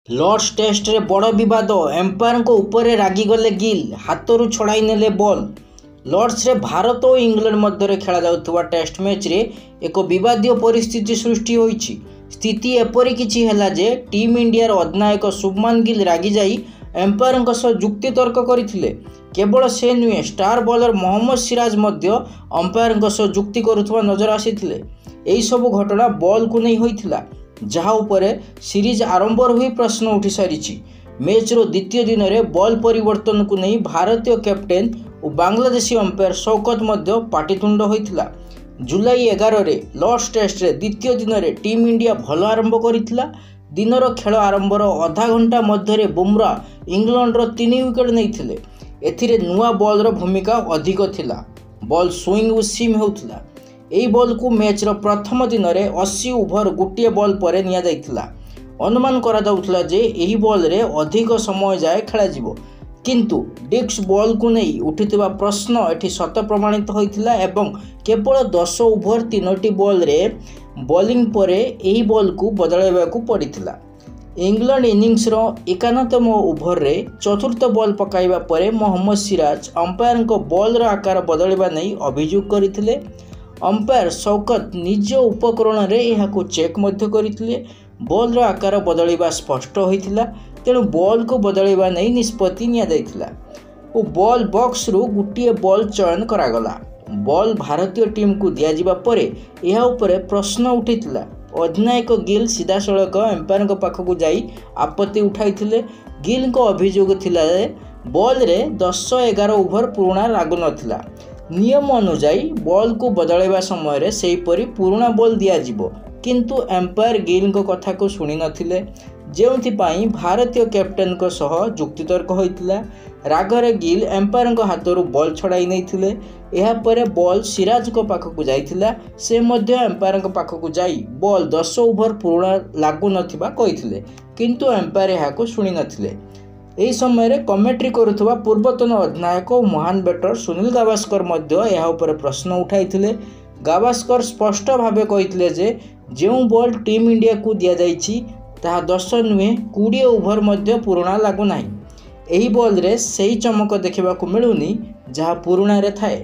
Lord's test रे बड़ विवाद एम्पायर को ऊपर रागिगले गिल हाथरू छड़ाई नेले बॉल। लॉर्ड्स रे भारत और इंग्लैंड मध्य खेला जाउथुवा टेस्ट मैच रे एक विवादीय परिस्थिति सृष्टि होईछि। स्थिति एपरी किछि हैला जे टीम इंडिया अधिनायक शुभमन गिल रागी जाई एम्पायर सह जुक्ति तर्क करथिले। केवल से नुहे स्टार बॉलर मोहम्मद सिराज मध्य अंपायर सह जुक्ति करुथुवा नजर आसीथिले। एही सब घटना बॉल को नहीं होइथिला, जहाँ उपरे सीरीज आरंभ हुई प्रश्न उठी सारी। मैच रो द्वितीय दिन में बॉल परिवर्तन को नहीं भारतीय कैप्टेन और बांग्लादेशी अंपायर शौकत मध्य पाटितुंड होइथिला। जुलाई 11 रे लॉर्ड्स टेस्ट रे द्वितीय दिन में टीम इंडिया भल आरंभ करिथिला। दिनर खेल आरंभर आधा घंटा मध्य बुमरा इंग्लैंड रो 3 विकेट नैथिले। एथिरे नुआ बॉल रो भूमिका अधिक थिला। बॉल स्विंग और सीम होउथिला। एही बॉल को मैच रो प्रथम दिन में 80 ओभर गोटे बॉल पर निया जाइथिला। अनुमान करा जाउथिला जे एही बॉल रे अधिक समय जाए खेला जिवो, किंतु डिस्क बॉल को नहीं उठिथिबा प्रश्न एठी सत प्रमाणित होइथिला एवं केवल 10 ओभर 3टी बॉल रे बॉलिंग पर एही बॉल को बदलाइबाकू पड़िथिला। इंग्लैंड इनिंग्स रो 51तम ओभर रे चतुर्थ बॉल पकाइबा परे मोहम्मद सिराज अंपायर को बॉल रो आकार बदलवा नहीं अभियोग करथिले। अंपायर शौकत निज उपकरण रे यहाको चेक मध्य करथिले। बॉल रो आकार बदलवा स्पष्ट होइथिला, तेणु बॉल को बदलवा नहीं निष्पत्ति निया जाइथिला और बॉल बॉक्स रु गुटिए बॉल चयन करागला। बॉल भारतीय टीम को दिया जिबा परे यहा उपरे प्रश्न उठिथिला। अधिनायक गिल सीधा सड़क एम्पायर पाखक जाई आपत्ति उठाइथिले। गिल को अभियोग थिला बॉल रे 10-11 ओभर पुराणा लागु नथिला। नियम अनुसार बॉल को बदलवा समय रे सेहीपरि पुराणा बॉल दिया जिवो, किंतु एम्पायर गिल को कथा को शुणी नथिले, जेउथिपाई भारतीय कैप्टेन को सह जुक्तितर्क होइतिला। रागरे गिल एम्पायर को हाथरू बॉल छड़ाई नैथिले। एहा परे बॉल सिराज को पाखक जाइथिला। से मध्य एम्पायर को पाखक जाई बॉल 10 ओभर पुराणा लागु नथिबा कहिथिले, किंतु एम्पायर एहाको शुणी नथिले। एही समय रे कमेंट्री करुथबा पूर्वतन अधिनायक और महान बैटर सुनील गावस्कर मध्य एहा उपरे प्रश्न उठाइथिले। गावस्कर स्पष्ट भावे कहिथिले जे जेउ बॉल टीम इंडिया को दिया जाइछि ताहा 10 नुहे 20 ओभर मध्य पुराणा लागु नाही। एही बॉल रे सही चमक देखिबाकू मिलुनी जहाँ पुराणा रे थाए।